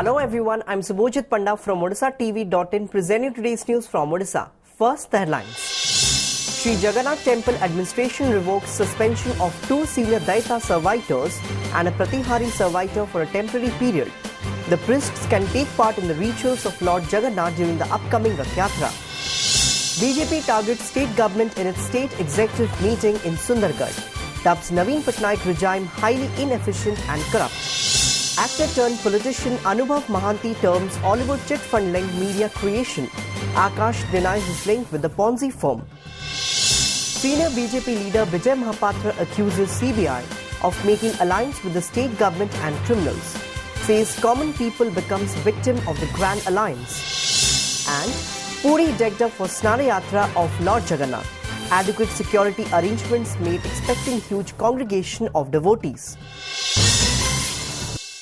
Hello everyone, I'm Subhojit Panda from Odishatv.in presenting today's news from Odisha. First, the headlines. Sri Jagannath Temple Administration revokes suspension of 2 senior Daita servitors and a Pratihari servitor for a temporary period. The priests can take part in the rituals of Lord Jagannath during the upcoming Rath Yatra. BJP targets state government in its state executive meeting in Sundargarh. Dubs Naveen Patnaik regime highly inefficient and corrupt. Actor turned politician Anubhav Mahanti terms Hollywood chit fund linked media creation. Akash denies his link with the Ponzi firm. Senior BJP leader Vijay Mahapatra accuses CBI of making alliance with the state government and criminals. Says common people becomes victim of the grand alliance. And Puri decked up for Snana Yatra of Lord Jagannath. Adequate security arrangements made expecting huge congregation of devotees.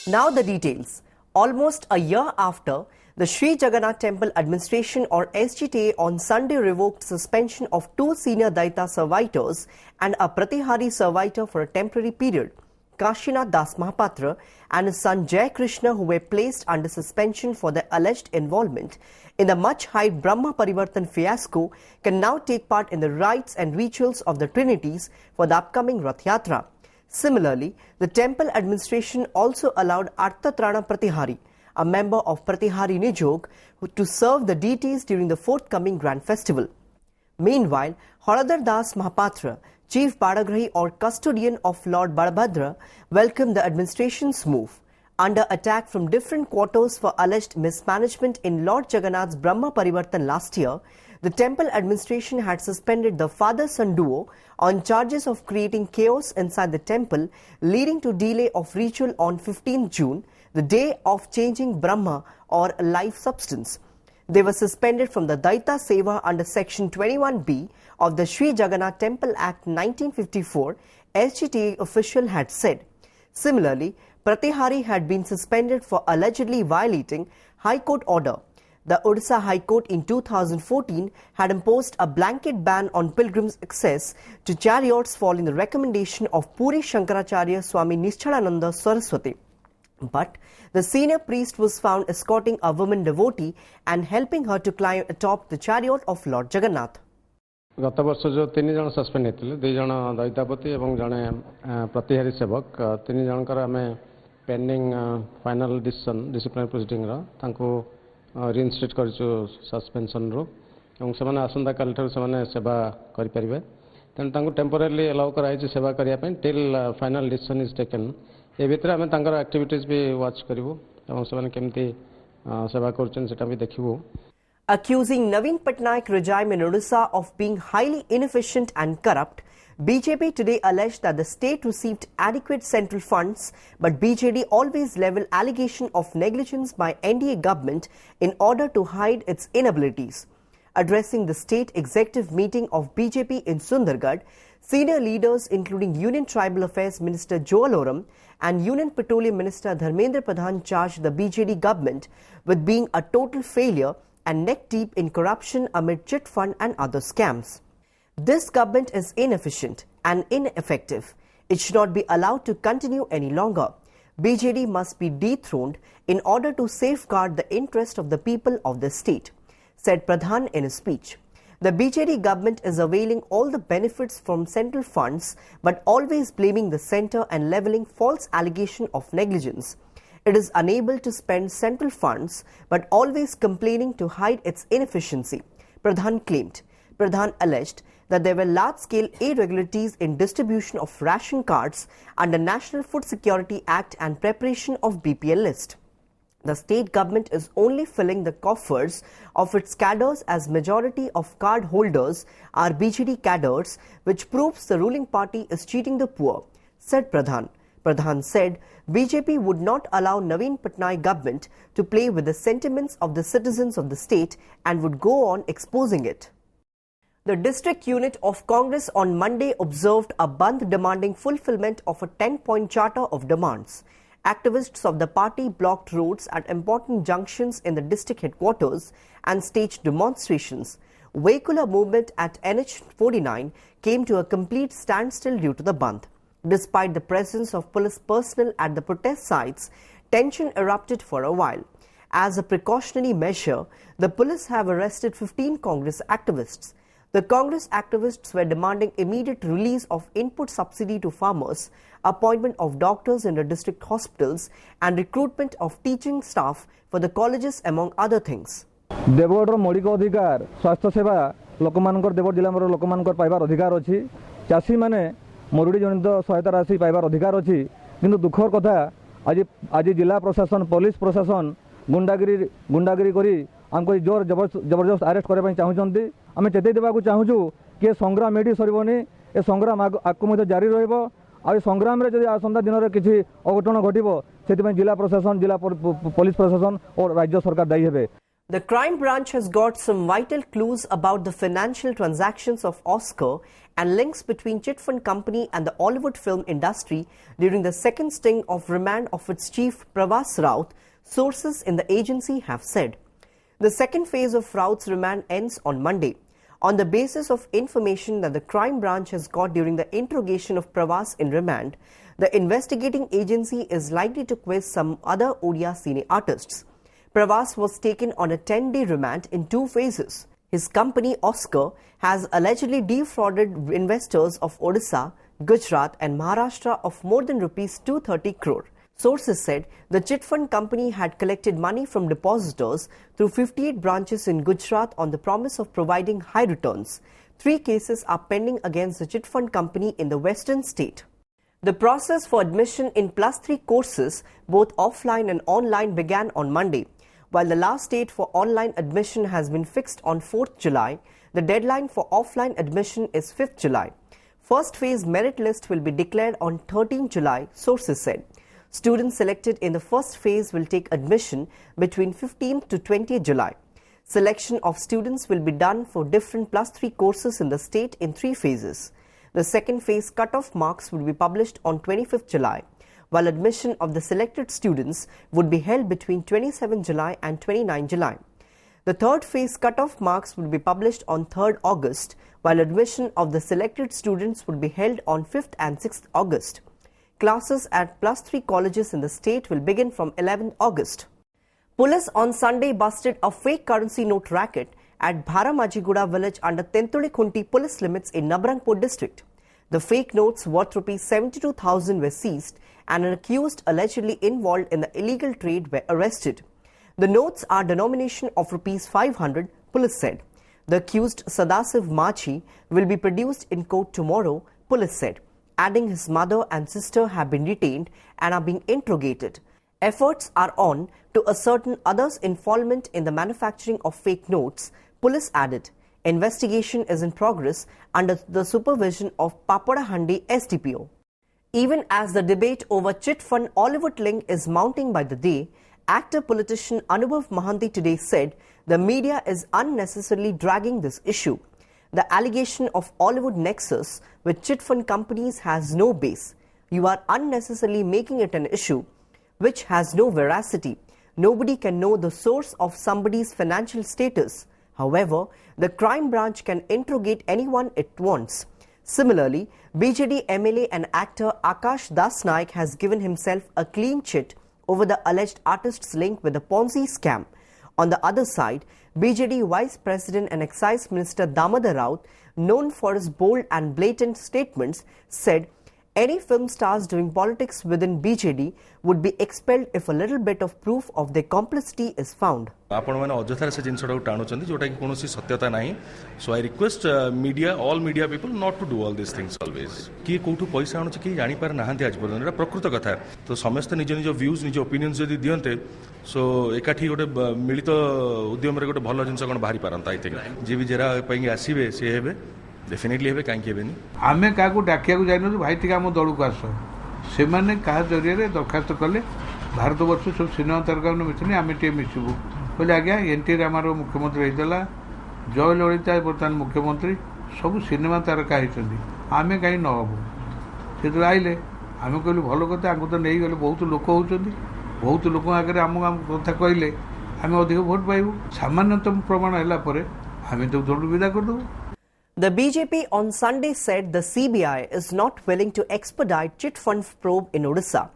Now the details. Almost a year after, the Sri Jagannath Temple Administration or SGTA on Sunday revoked suspension of 2 senior Daita servitors and a Pratihari servitor for a temporary period. Kashinath Das Mahapatra and his son Jai Krishna, who were placed under suspension for their alleged involvement in the much-hyped Brahma Parivartan fiasco, can now take part in the rites and rituals of the Trinities for the upcoming Rath Yatra. Similarly, the temple administration also allowed Arthatrana Pratihari, a member of Pratihari Nijog, to serve the deities during the forthcoming grand festival. Meanwhile, Horadar Das Mahapatra, chief Badagrahi or custodian of Lord Balabhadra, welcomed the administration's move. Under attack from different quarters for alleged mismanagement in Lord Jagannath's Brahma Parivartan last year, the temple administration had suspended the father-son duo on charges of creating chaos inside the temple, leading to delay of ritual on 15th June, the day of changing Brahma or life substance. They were suspended from the Daita Seva under Section 21B of the Sri Jagannath Temple Act 1954, SGTA official had said. Similarly, Pratihari had been suspended for allegedly violating High Court order. The Odisha High Court in 2014 had imposed a blanket ban on pilgrims' access to chariots following the recommendation of Puri Shankaracharya Swami Nishchalananda Saraswati. But the senior priest was found escorting a woman devotee and helping her to climb atop the chariot of Lord Jagannath. गत वर्ष जो 3 जन suspend होते 2 जन दैतापति और जड़े प्रतिहारी सेवक 3 जनकर आम pending final decision disciplinary proceeding reinstate कर सस्पेंशन रू से आसंता काली से सेवा करें तेणु टेम्पोरारी अलाउ कराई सेवा करने till final decision is taken a भितर आम एक्टिविटीज भी वाच करूँ से केमती सेवा कर देखू. Accusing Naveen Patnaik regime in Odisha of being highly inefficient and corrupt, BJP today alleged that the state received adequate central funds, but BJD always leveled allegation of negligence by NDA government in order to hide its inabilities. Addressing the state executive meeting of BJP in Sundargarh, senior leaders including Union Tribal Affairs Minister Joel Oram and Union Petroleum Minister Dharmendra Pradhan charged the BJD government with being a total failure and neck deep in corruption amid chit fund and other scams. This government is inefficient and ineffective. It should not be allowed to continue any longer. BJD must be dethroned in order to safeguard the interest of the people of the state, said Pradhan in his speech. The BJD government is availing all the benefits from central funds but always blaming the centre and levelling false allegation of negligence. It is unable to spend central funds but always complaining to hide its inefficiency, Pradhan claimed. Pradhan alleged that there were large-scale irregularities in distribution of ration cards under National Food Security Act and preparation of BPL list. The state government is only filling the coffers of its cadres as majority of card holders are BJD cadres, which proves the ruling party is cheating the poor, said Pradhan. Pradhan said BJP would not allow Naveen Patnaik government to play with the sentiments of the citizens of the state and would go on exposing it. The district unit of Congress on Monday observed a bandh demanding fulfillment of a 10-point charter of demands. Activists of the party blocked roads at important junctions in the district headquarters and staged demonstrations. Vehicular movement at NH49 came to a complete standstill due to the bandh. Despite the presence of police personnel at the protest sites, tension erupted for a while. As a precautionary measure, the police have arrested 15 Congress activists. The Congress activists were demanding immediate release of input subsidy to farmers, appointment of doctors in the district hospitals, and recruitment of teaching staff for the colleges, among other things. Deogarh मौलिक अधिकार स्वास्थ्य सेवा लोकमानकर देवगढ़ जिला में लोकमानकर पाइबार अधिकार अच्छी चाषी माने मरुड़ी जनित सहायता राशि पाइबार अधिकार अच्छी किंतु दुखर कथा आज आज जिला प्रशासन पुलिस प्रशासन गुंडागिरी करी आमको जोर जबरदस्त अरेस्ट करने चाहूँगी आम चेतई देवा चाहूँ कि संग्राम ये सरबनी ए संग्राम आगे जारी रहा संग्राम जब आसंता दिन में किसी अघटन घटव से जिला प्रशासन जिला पुलिस प्रशासन और राज्य सरकार दायी हे. The crime branch has got some vital clues about the financial transactions of Oscar and links between chit fund company and the Hollywood film industry during the second sting of remand of its chief Pravas Raut, sources in the agency have said. The second phase of Raut's remand ends on Monday. On the basis of information that the crime branch has got during the interrogation of Pravas in remand, the investigating agency is likely to quiz some other Odia cine artists. Pravas was taken on a 10-day remand in two phases. His company Oscar has allegedly defrauded investors of Odisha, Gujarat and Maharashtra of more than rupees 230 crore. Sources said the chit fund company had collected money from depositors through 58 branches in Gujarat on the promise of providing high returns. 3 cases are pending against the chit fund company in the western state. The process for admission in +3 courses, both offline and online, began on Monday. While the last date for online admission has been fixed on 4th July, the deadline for offline admission is 5th July. First phase merit list will be declared on 13th July, sources said. Students selected in the first phase will take admission between 15th to 20th July. Selection of students will be done for different +3 courses in the state in 3 phases. The second phase cut-off marks will be published on 25th July, while admission of the selected students would be held between 27 July and 29 July. The third phase cut-off marks will be published on 3rd August, while admission of the selected students would be held on 5th and 6th August. Classes at +3 colleges in the state will begin from 11th August. Police on Sunday busted a fake currency note racket at Bharamajiguda village under Tentulikhunti police limits in Nabarangpur district. The fake notes worth rupees 72,000 were seized and an accused allegedly involved in the illegal trade were arrested. The notes are denomination of rupees 500, police said. The accused Sadasiv Machi will be produced in court tomorrow, police said, adding his mother and sister have been detained and are being interrogated. Efforts are on to ascertain others' involvement in the manufacturing of fake notes, police added. Investigation is in progress under the supervision of Papadahandi SDPO. Even as the debate over chit fund Hollywood link is mounting by the day, actor-politician Anubhav Mohanty today said the media is unnecessarily dragging this issue. The allegation of Hollywood nexus with chit fund companies has no base. You are unnecessarily making it an issue which has no veracity. Nobody can know the source of somebody's financial status. However, the crime branch can interrogate anyone it wants. Similarly, BJD MLA and actor Akash Das Naik has given himself a clean chit over the alleged artist's link with the Ponzi scam. On the other side, BJD Vice President and Excise Minister Damodar Raut, known for his bold and blatant statements, said any film stars doing politics within BJD would be expelled if a little bit of proof of their complicity is found. आपण मैंने अजथार से जिनस टाणुंट जोटा कि कौन सत्यता ना so I request media all media people not to do all this things always किए कौटू पैसा आणुचे कि जापर ना आज पर्यटन एटा प्रकृत कथा तो समस्त निज निज व्यूज निज ओपिनियन जदि दियंते सो एकाठी गोटे मिलित उद्यम गोटे भल जिन कौन बाहरी पारता आई थिंक जी भी जेरा आसवे सी हे डेफिनेटली हे कहीं आम क्या डाकिया जाइन भाई टी आम दल को आस से क्या जरिए दरखास्त कले भारत वर्ष सब सिनेमा तारका मिशे आम टे मिसबू बोले आज्ञा एनटी रामार मुख्यमंत्री होता जय ललिता बर्तमान मुख्यमंत्री सब सिनेमा तारका होती आम कहीं नहबू से आइले आम कहलु भल कथा आगे तो नहीं गले बहुत लोक होती बहुत लोक आगे आम कथा कहले आम अधिक भोट पाइबू सामान्यतम प्रमाण है आम तो दल विदा करदेबू. The BJP on Sunday said the CBI is not willing to expedite chit fund probe in Odisha.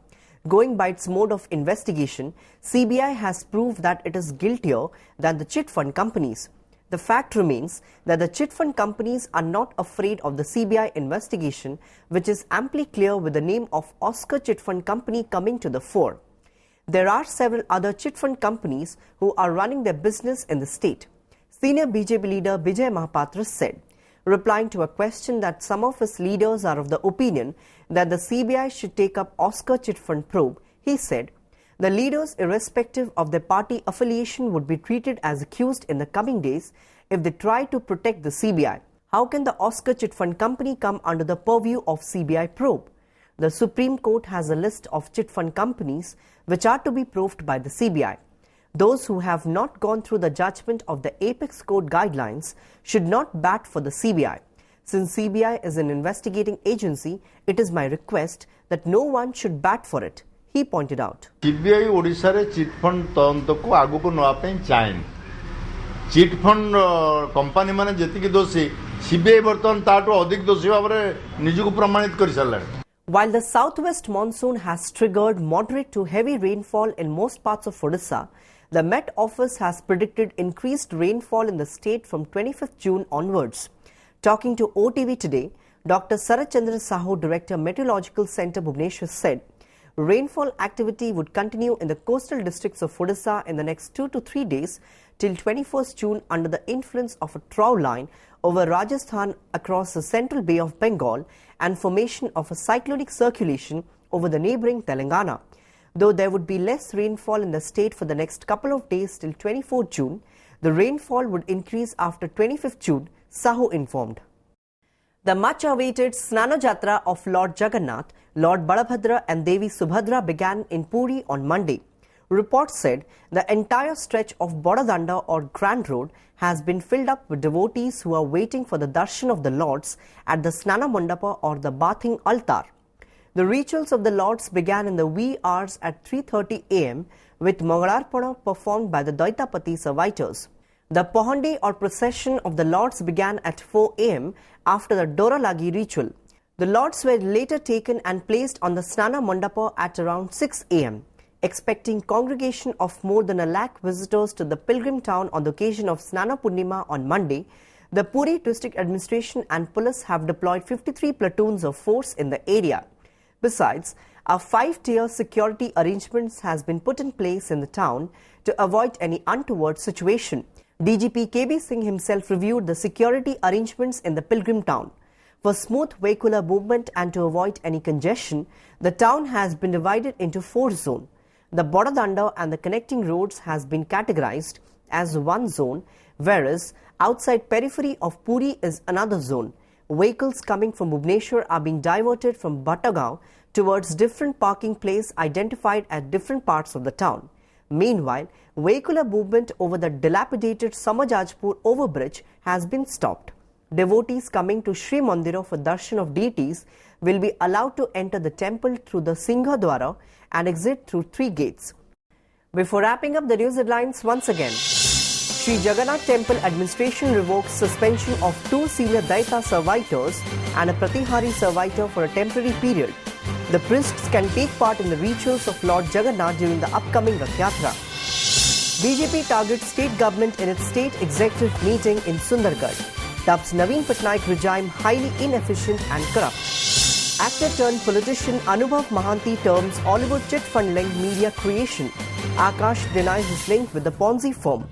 Going by its mode of investigation, CBI has proved that it is guiltier than the chit fund companies. The fact remains that the chit fund companies are not afraid of the CBI investigation, which is amply clear with the name of Oscar Chit Fund Company coming to the fore. There are several other chit fund companies who are running their business in the state. Senior BJP leader Vijay Mahapatra said, replying to a question that some of his leaders are of the opinion that the CBI should take up Oscar Chit Fund probe, he said, the leaders, irrespective of their party affiliation, would be treated as accused in the coming days if they try to protect the CBI. How can the Oscar Chit Fund Company come under the purview of CBI probe? The Supreme Court has a list of chit fund companies which are to be probed by the CBI. Those who have not gone through the judgment of the Apex Court guidelines should not bat for the CBI. Since CBI is an investigating agency, it is my request that no one should bat for it, he pointed out. CBI Odisha रे chit fund तदंत को आगु को नवा पे चाहेन chit fund company माने जेतिकी दोषी CBI बर्तन ताटो अधिक दोषी भाबरे निजको प्रमाणित करि सारलानी. While the southwest monsoon has triggered moderate to heavy rainfall in most parts of Odisha, the Met Office has predicted increased rainfall in the state from 25th June onwards. Talking to OTV today, Dr. Sarat Chandra Sahu, Director Meteorological Centre Bhubaneswar, said rainfall activity would continue in the coastal districts of Odisha in the next 2 to 3 days till 21st June under the influence of a trough line over Rajasthan across the central Bay of Bengal and formation of a cyclonic circulation over the neighbouring Telangana. Though there would be less rainfall in the state for the next couple of days till 24th June, the rainfall would increase after 25th June, Sahu informed. The much-awaited Snana Jatra of Lord Jagannath, Lord Balabhadra and Devi Subhadra began in Puri on Monday. Reports said the entire stretch of Bodadanda or Grand Road has been filled up with devotees who are waiting for the darshan of the Lords at the Snana Mandapa or the bathing altar. The rituals of the Lords began in the wee hours at 3:30 am with Mangalarpana performed by the Daitapati servitors. The Pohandi or procession of the Lords began at 4 am after the Doralagi ritual. The Lords were later taken and placed on the Snana Mandapa at around 6 am. Expecting congregation of more than 1 lakh visitors to the pilgrim town on the occasion of Snana Purnima on Monday, the Puri District Administration and police have deployed 53 platoons of force in the area. Besides, a 5-tier security arrangements has been put in place in the town to avoid any untoward situation. DGP KB Singh himself reviewed the security arrangements in the pilgrim town. For smooth vehicular movement and to avoid any congestion, the town has been divided into 4 zones. The Bodadanda and the connecting roads has been categorized as one zone, whereas outside periphery of Puri is another zone. Vehicles coming from Bhubaneswar are being diverted from Battagaon towards different parking places identified at different parts of the town. Meanwhile, vehicular movement over the dilapidated Samajajpur overbridge has been stopped. Devotees coming to Sri Mandira for darshan of deities will be allowed to enter the temple through the Singha Dwara and exit through 3 gates. Before wrapping up the news headlines once again, Sri Jagannath Temple Administration revokes suspension of 2 senior Daita servitors and a Pratihari servitor for a temporary period. The priests can take part in the rituals of Lord Jagannath during the upcoming Rath Yatra. BJP targets state government in its state executive meeting in Sundargarh. Dubs Naveen Patnaik regime highly inefficient and corrupt. Actor turned politician Anubhav Mahanti terms Hollywood chit fund linked media creation. Akash denies his link with the Ponzi firm.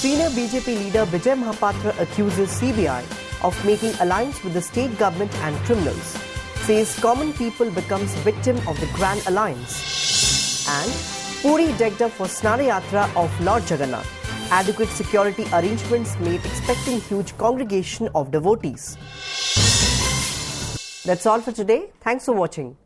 Senior BJP leader Vijay Mahapatra accuses CBI of making alliance with the state government and criminals. Says common people becomes victim of the grand alliance. And Puri decked up for Snana Yatra of Lord Jagannath. Adequate security arrangements made expecting huge congregation of devotees. That's all for today. Thanks for watching.